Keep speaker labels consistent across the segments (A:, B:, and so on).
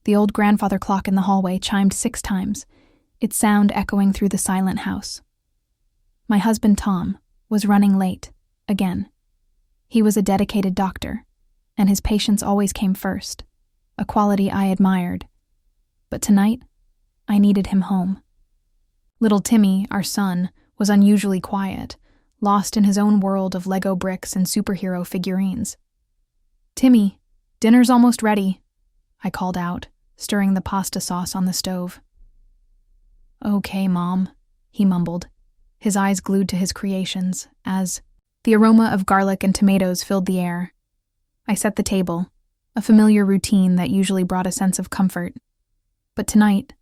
A: The old grandfather clock in the hallway chimed 6 times, its sound echoing through the silent house. My husband, Tom, was running late, again. He was a dedicated doctor, and his patients always came first, a quality I admired. But tonight, I needed him home. Little Timmy, our son, was unusually quiet, lost in his own world of Lego bricks and superhero figurines. "Timmy, dinner's almost ready," I called out, stirring the pasta sauce on the stove. "Okay, Mom," he mumbled, his eyes glued to his creations, as the aroma of garlic and tomatoes filled the air. I set the table, a familiar routine that usually brought a sense of comfort. But tonight,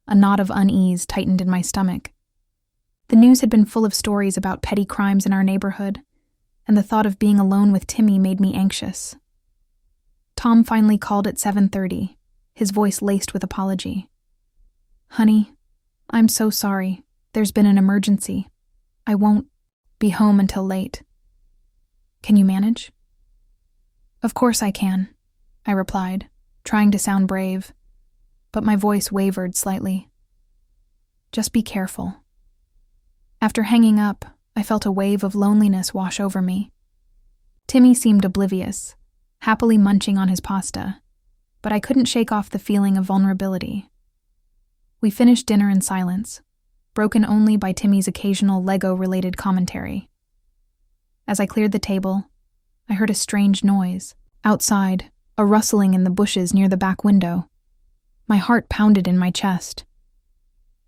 A: a knot of unease tightened in my stomach. The news had been full of stories about petty crimes in our neighborhood, and the thought of being alone with Timmy made me anxious. Tom finally called at 7:30, his voice laced with apology. "Honey, I'm so sorry. There's been an emergency. I won't be home until late. Can you manage?" "Of course I can," I replied, trying to sound brave, but my voice wavered slightly. "Just be careful." After hanging up, I felt a wave of loneliness wash over me. Timmy seemed oblivious, happily munching on his pasta, but I couldn't shake off the feeling of vulnerability. We finished dinner in silence, broken only by Timmy's occasional Lego-related commentary. As I cleared the table, I heard a strange noise. Outside, a rustling in the bushes near the back window. My heart pounded in my chest.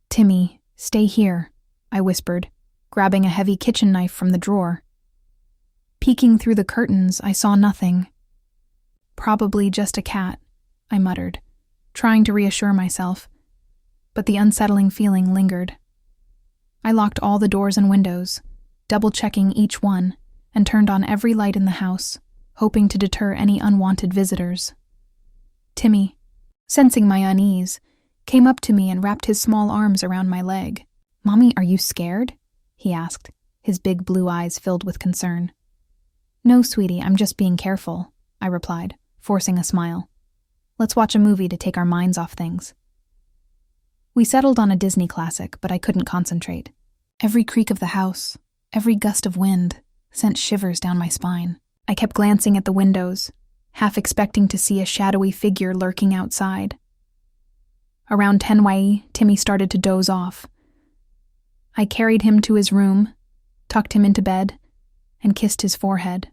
A: "Timmy, stay here," I whispered, grabbing a heavy kitchen knife from the drawer. Peeking through the curtains, I saw nothing. "Probably just a cat," I muttered, trying to reassure myself, but the unsettling feeling lingered. I locked all the doors and windows, double-checking each one, and turned on every light in the house, hoping to deter any unwanted visitors. Timmy, sensing my unease, came up to me and wrapped his small arms around my leg. "Mommy, are you scared?" he asked, his big blue eyes filled with concern. "No, sweetie, I'm just being careful," I replied, forcing a smile. "Let's watch a movie to take our minds off things." We settled on a Disney classic, but I couldn't concentrate. Every creak of the house, every gust of wind, sent shivers down my spine. I kept glancing at the windows, half expecting to see a shadowy figure lurking outside. Around 10 Timmy started to doze off. I carried him to his room, tucked him into bed, and kissed his forehead.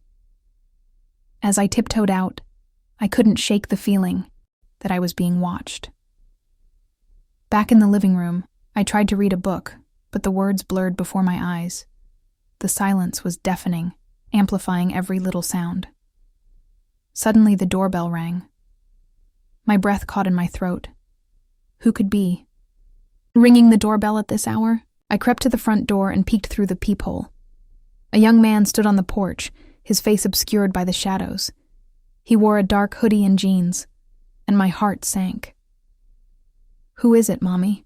A: As I tiptoed out, I couldn't shake the feeling that I was being watched. Back in the living room, I tried to read a book, but the words blurred before my eyes. The silence was deafening, amplifying every little sound. Suddenly the doorbell rang. My breath caught in my throat. Who could be? Ringing the doorbell at this hour, I crept to the front door and peeked through the peephole. A young man stood on the porch, his face obscured by the shadows. He wore a dark hoodie and jeans, and my heart sank. "Who is it, Mommy?"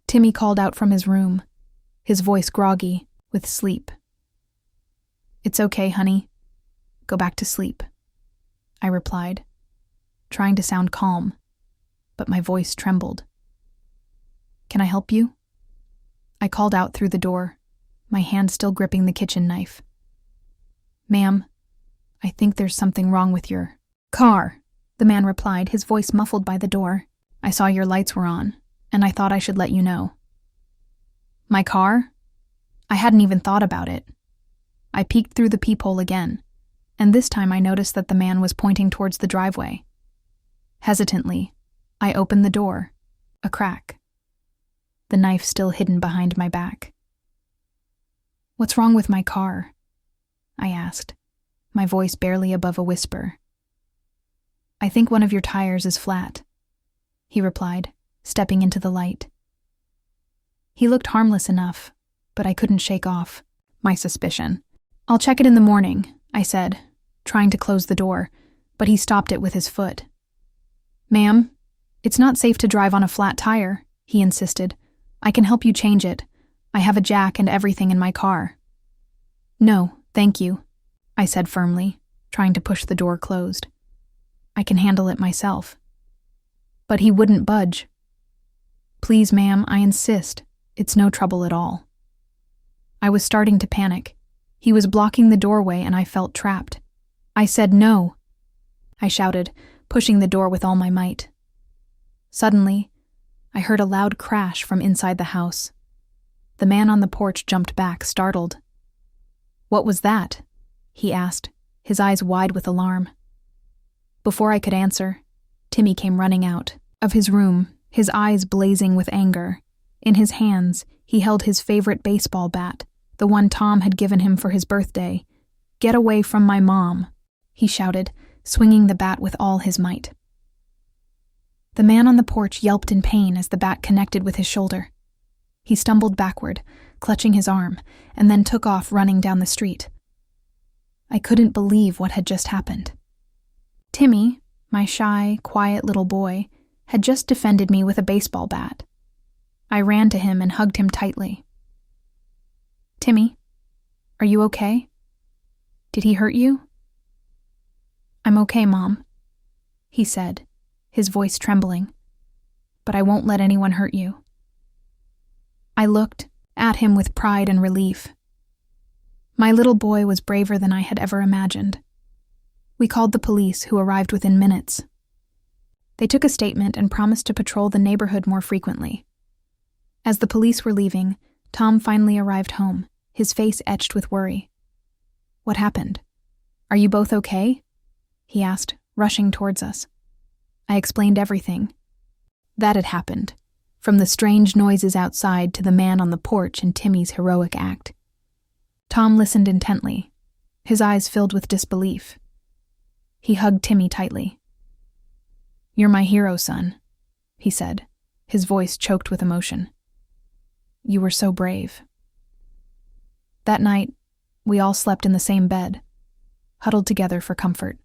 A: Timmy called out from his room, his voice groggy with sleep. "It's okay, honey. Go back to sleep," I replied, trying to sound calm, but my voice trembled. "Can I help you?" I called out through the door, my hand still gripping the kitchen knife. "Ma'am, I think there's something wrong with your car," the man replied, his voice muffled by the door. "I saw your lights were on, and I thought I should let you know." "My car?" I hadn't even thought about it. I peeked through the peephole again, and this time I noticed that the man was pointing towards the driveway. Hesitantly, I opened the door, a crack, the knife still hidden behind my back. "What's wrong with my car?" I asked, my voice barely above a whisper. "I think one of your tires is flat," he replied, stepping into the light. He looked harmless enough, but I couldn't shake off my suspicion. "I'll check it in the morning," I said, trying to close the door, but he stopped it with his foot. "Ma'am, it's not safe to drive on a flat tire," he insisted. "I can help you change it. I have a jack and everything in my car." "No, thank you," I said firmly, trying to push the door closed. "I can handle it myself." but he wouldn't budge. "Please, ma'am, I insist. It's no trouble at all." I was starting to panic. He was blocking the doorway and I felt trapped. "I said no," I shouted, pushing the door with all my might. Suddenly, I heard a loud crash from inside the house. The man on the porch jumped back, startled. "What was that?" he asked, his eyes wide with alarm. Before I could answer, Timmy came running out of his room, his eyes blazing with anger. In his hands, he held his favorite baseball bat, the one Tom had given him for his birthday. "Get away from my mom," he shouted, swinging the bat with all his might. The man on the porch yelped in pain as the bat connected with his shoulder. He stumbled backward, clutching his arm, and then took off running down the street. I couldn't believe what had just happened. Timmy, my shy, quiet little boy, had just defended me with a baseball bat. I ran to him and hugged him tightly. "Timmy, are you okay? Did he hurt you?" "I'm okay, Mom," he said, his voice trembling. "But I won't let anyone hurt you." I looked at him with pride and relief. My little boy was braver than I had ever imagined. We called the police, who arrived within minutes. They took a statement and promised to patrol the neighborhood more frequently. As the police were leaving, Tom finally arrived home, his face etched with worry. "What happened? Are you both okay?" he asked, rushing towards us. I explained everything. That had happened, from the strange noises outside to the man on the porch and Timmy's heroic act. Tom listened intently, his eyes filled with disbelief. He hugged Timmy tightly. "You're my hero, son," he said, his voice choked with emotion. "You were so brave." That night, we all slept in the same bed, huddled together for comfort.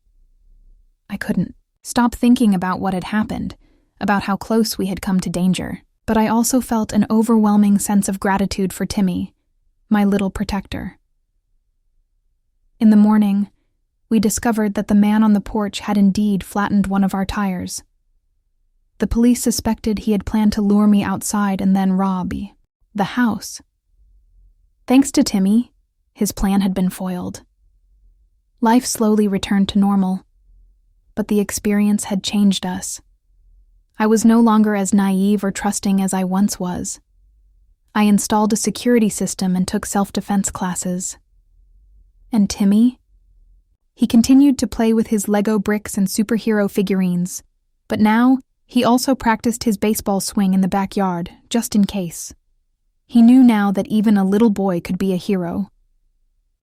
A: I couldn't stop thinking about what had happened, about how close we had come to danger, but I also felt an overwhelming sense of gratitude for Timmy, my little protector. In the morning, we discovered that the man on the porch had indeed flattened one of our tires. The police suspected he had planned to lure me outside and then rob the house. Thanks to Timmy, his plan had been foiled. Life slowly returned to normal, but the experience had changed us. I was no longer as naive or trusting as I once was. I installed a security system and took self-defense classes. And Timmy? He continued to play with his Lego bricks and superhero figurines, but now he also practiced his baseball swing in the backyard, just in case. He knew now that even a little boy could be a hero,